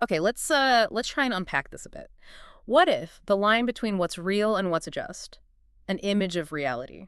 Okay, let's try and unpack this a bit. What if the line between what's real and what's a just, an image of reality,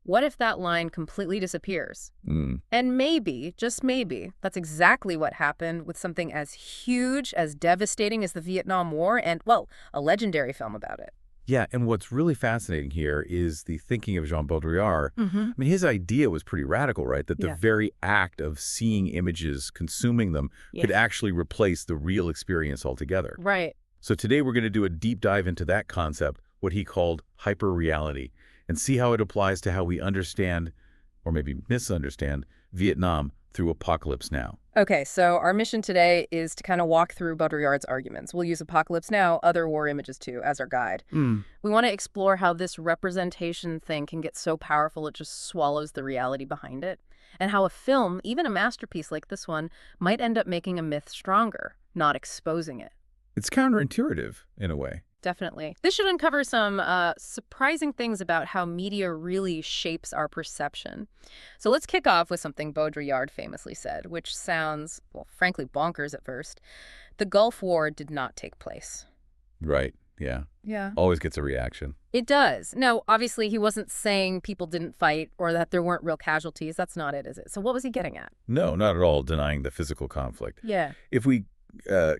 what if that line completely disappears? Mm. And maybe, just maybe, that's exactly what happened with something as huge, as devastating as the Vietnam War and, well, a legendary film about it. Yeah, and what's really fascinating here is the thinking of Jean Baudrillard. Mm-hmm. I mean, his idea was pretty radical, right? That the Yeah. very act of seeing images, consuming them, Yeah. could actually replace the real experience altogether. Right. So today we're going to do a deep dive into that concept, what he called hyperreality, and see how it applies to how we understand, or maybe misunderstand, Vietnam through Apocalypse Now. Okay, so our mission today is to kind of walk through Baudrillard's arguments. We'll use Apocalypse Now, other war images too, as our guide. Mm. We want to explore how this representation thing can get so powerful it just swallows the reality behind it, and how a film, even a masterpiece like this one, might end up making a myth stronger, not exposing it. It's counterintuitive, in a way. Definitely. This should uncover some surprising things about how media really shapes our perception. So let's kick off with something Baudrillard famously said, which sounds, well, frankly, bonkers at first. The Gulf War did not take place. Right, yeah. Yeah. Always gets a reaction. It does. Now, obviously, he wasn't saying people didn't fight or that there weren't real casualties. That's not it, is it? So what was he getting at? No, not at all denying the physical conflict. Yeah. If we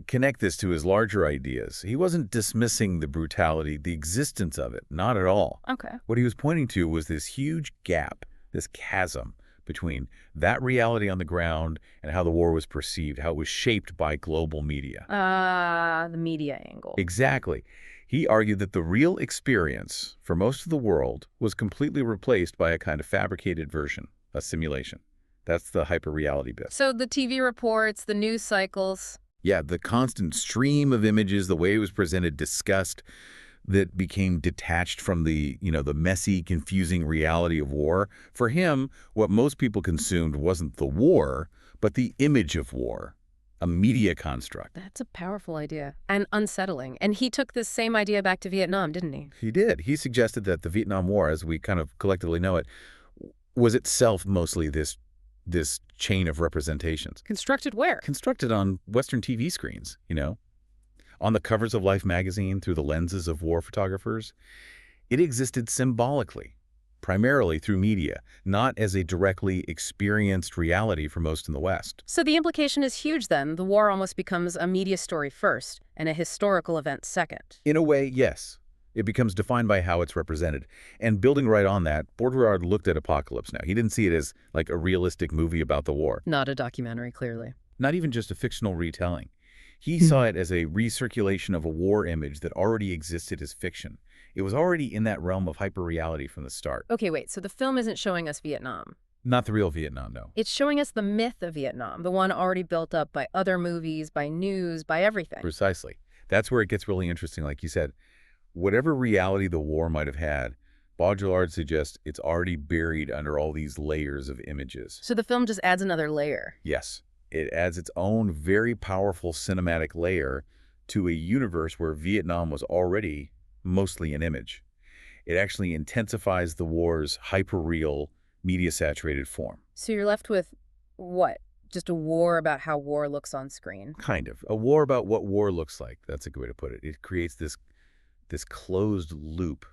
connect this to his larger ideas, he wasn't dismissing the brutality, the existence of it, not at all. Okay. What he was pointing to was this huge gap, this chasm between that reality on the ground and how the war was perceived, how it was shaped by global media. The media angle. Exactly. He argued that the real experience for most of the world was completely replaced by a kind of fabricated version, a simulation. That's the hyperreality bit. So the TV reports, the news cycles. Yeah, the constant stream of images, the way it was presented, discussed, that became detached from the messy, confusing reality of war. For him, what most people consumed wasn't the war, but the image of war, a media construct. That's a powerful idea and unsettling. And he took this same idea back to Vietnam, didn't he? He did. He suggested that the Vietnam War, as we kind of collectively know it, was itself mostly this chain of representations. Constructed where? Constructed on Western TV screens, on the covers of Life magazine through the lenses of war photographers. It existed symbolically, primarily through media, not as a directly experienced reality for most in the West. So the implication is huge then. The war almost becomes a media story first and a historical event second. In a way, yes. It becomes defined by how it's represented. And building right on that, Baudrillard looked at Apocalypse Now. He didn't see it as like a realistic movie about the war. Not a documentary, clearly. Not even just a fictional retelling. He saw it as a recirculation of a war image that already existed as fiction. It was already in that realm of hyperreality from the start. Okay, wait, so the film isn't showing us Vietnam. Not the real Vietnam, no. It's showing us the myth of Vietnam, the one already built up by other movies, by news, by everything. Precisely. That's where it gets really interesting, like you said. Whatever reality the war might have had, Baudrillard suggests it's already buried under all these layers of images. So the film just adds another layer. Yes, it adds its own very powerful cinematic layer to a universe where Vietnam was already mostly an image. It actually intensifies the war's hyperreal, media-saturated form. So you're left with what? Just a war about how war looks on screen. Kind of. A war about what war looks like. That's a good way to put it. It creates this closed loop.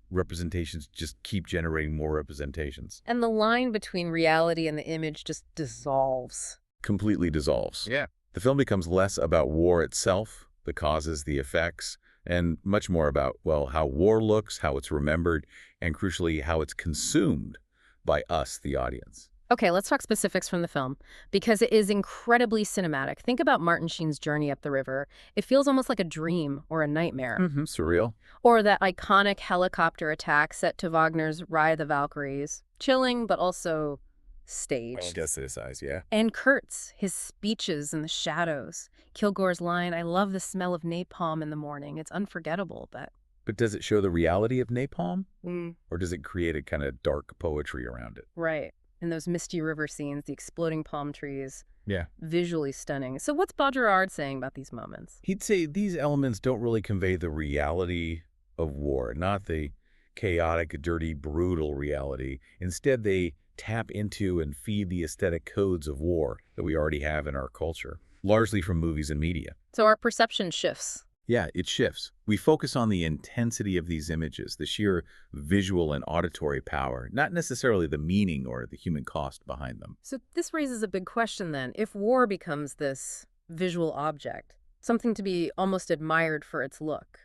Representations just keep generating more representations. And the line between reality and the image just dissolves. Completely dissolves. Yeah. The film becomes less about war itself, the causes, the effects, and much more about, well, how war looks, how it's remembered, and crucially, how it's consumed by us, the audience. Okay, let's talk specifics from the film, because it is incredibly cinematic. Think about Martin Sheen's journey up the river. It feels almost like a dream or a nightmare. Surreal. Or that iconic helicopter attack set to Wagner's Ride the Valkyries. Chilling, but also staged. Just this size, yeah. And Kurtz, his speeches in the shadows. Kilgore's line, "I love the smell of napalm in the morning." It's unforgettable, but... But does it show the reality of napalm? Mm. Or does it create a kind of dark poetry around it? Right. And those misty river scenes, the exploding palm trees. Yeah. Visually stunning. So what's Baudrillard saying about these moments? He'd say these elements don't really convey the reality of war, not the chaotic, dirty, brutal reality. Instead, they tap into and feed the aesthetic codes of war that we already have in our culture. largely from movies and media. So our perception shifts. Yeah, it shifts. We focus on the intensity of these images, the sheer visual and auditory power, not necessarily the meaning or the human cost behind them. So this raises a big question then. If war becomes this visual object, something to be almost admired for its look,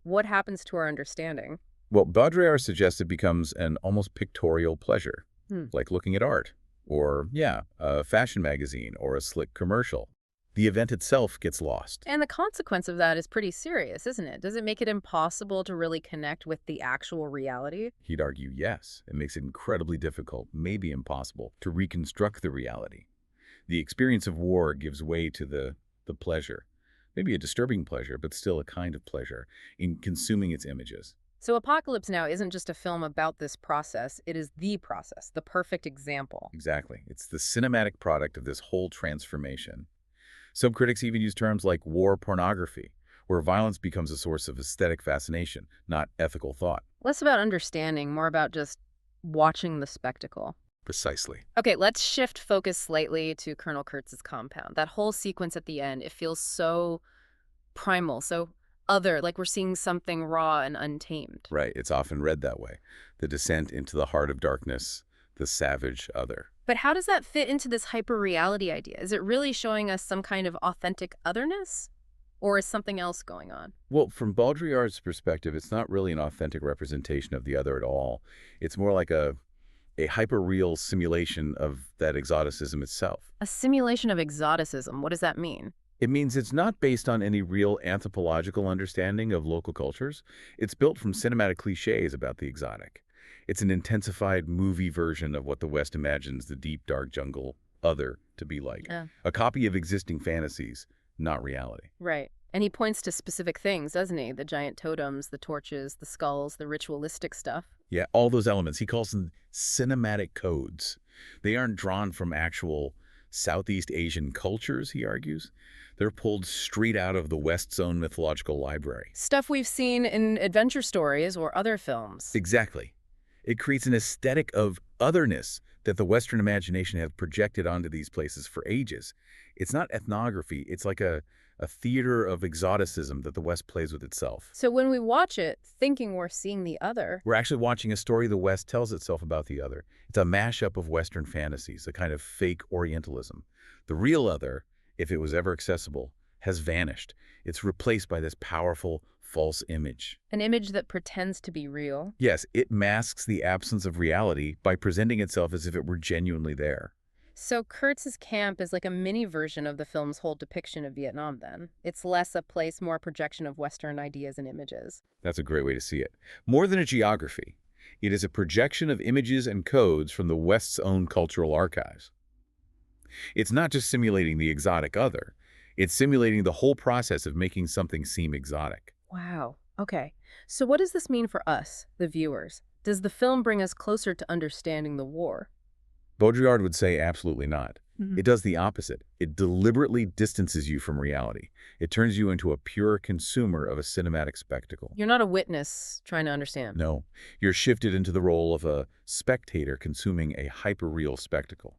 what happens to our understanding? Well, Baudrillard suggests it becomes an almost pictorial pleasure, Hmm. like looking at art, or, yeah, a fashion magazine or a slick commercial. The event itself gets lost. And the consequence of that is pretty serious, isn't it? Does it make it impossible to really connect with the actual reality? He'd argue yes. It makes it incredibly difficult, maybe impossible, to reconstruct the reality. The experience of war gives way to the pleasure, maybe a disturbing pleasure, but still a kind of pleasure, in consuming its images. So Apocalypse Now isn't just a film about this process, it is the process, the perfect example. Exactly. It's the cinematic product of this whole transformation. Some critics even use terms like war pornography, where violence becomes a source of aesthetic fascination, not ethical thought. Less about understanding, more about just watching the spectacle. Precisely. Okay, let's shift focus slightly to Colonel Kurtz's compound. That whole sequence at the end, it feels so primal, so other, like we're seeing something raw and untamed. Right. It's often read that way. The descent into the heart of darkness, the savage other. But how does that fit into this hyperreality idea? Is it really showing us some kind of authentic otherness? Or is something else going on? Well, from Baudrillard's perspective, it's not really an authentic representation of the other at all. It's more like a hyperreal simulation of that exoticism itself. A simulation of exoticism, what does that mean? It means it's not based on any real anthropological understanding of local cultures. It's built from cinematic cliches about the exotic. It's an intensified movie version of what the West imagines the deep, dark jungle other to be like. Yeah. A copy of existing fantasies, not reality. Right. And he points to specific things, doesn't he? The giant totems, the torches, the skulls, the ritualistic stuff. Yeah, all those elements. He calls them cinematic codes. They aren't drawn from actual Southeast Asian cultures, he argues. They're pulled straight out of the West's own mythological library. Stuff we've seen in adventure stories or other films. Exactly. It creates an aesthetic of otherness that the Western imagination has projected onto these places for ages. It's not ethnography. It's like a theater of exoticism that the West plays with itself. So when we watch it, thinking we're seeing the other, We're actually watching a story the West tells itself about the other. It's a mashup of Western fantasies, a kind of fake Orientalism. The real other, if it was ever accessible, has vanished. It's replaced by this powerful, false image. an image that pretends to be real. Yes, it masks the absence of reality by presenting itself as if it were genuinely there. So Kurtz's camp is like a mini version of the film's whole depiction of Vietnam then. It's less a place, more a projection of Western ideas and images. That's a great way to see it. More than a geography, it is a projection of images and codes from the West's own cultural archives. It's not just simulating the exotic other. It's simulating the whole process of making something seem exotic. Wow. Okay. So what does this mean for us, the viewers? Does the film bring us closer to understanding the war? Baudrillard would say absolutely not. Mhm. It does the opposite. It deliberately distances you from reality. It turns you into a pure consumer of a cinematic spectacle. You're not a witness trying to understand. No, you're shifted into the role of a spectator consuming a hyperreal spectacle.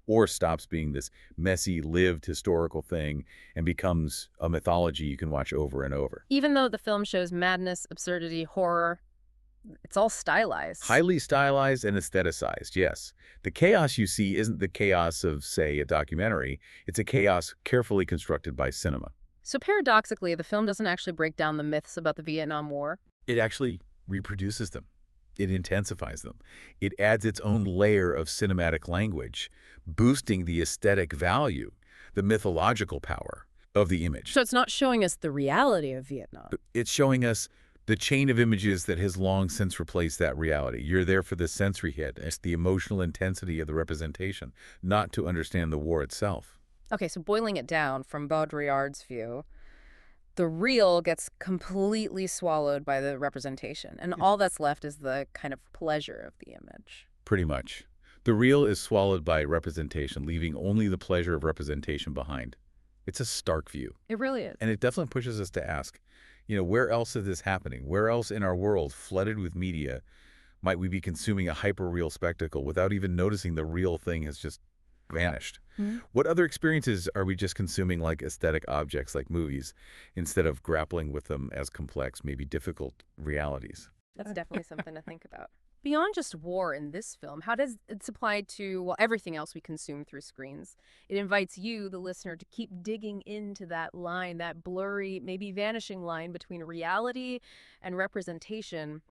Or stops being this messy, lived historical thing and becomes a mythology you can watch over and over. Even though the film shows madness, absurdity, horror, it's all stylized. Highly stylized and aestheticized, yes. The chaos you see isn't the chaos of, say, a documentary. It's a chaos carefully constructed by cinema. So paradoxically, the film doesn't actually break down the myths about the Vietnam War. It actually reproduces them. It intensifies them. It adds its own layer of cinematic language, boosting the aesthetic value, the mythological power of the image. So it's not showing us the reality of Vietnam. It's showing us the chain of images that has long since replaced that reality. You're there for the sensory hit. It's the emotional intensity of the representation, not to understand the war itself. Okay, so boiling it down from Baudrillard's view, the real gets completely swallowed by the representation, and all that's left is the kind of pleasure of the image. Pretty much. The real is swallowed by representation, leaving only the pleasure of representation behind. It's a stark view. It really is. And it definitely pushes us to ask, where else is this happening? Where else in our world, flooded with media, might we be consuming a hyper-real spectacle without even noticing the real thing has just vanished. Hmm? What other experiences are we just consuming like aesthetic objects like movies instead of grappling with them as complex, maybe difficult realities? That's definitely something to think about. Beyond just war in this film, how does it apply to, well, everything else we consume through screens? It invites you, the listener, to keep digging into that line, that blurry, maybe vanishing line between reality and representation.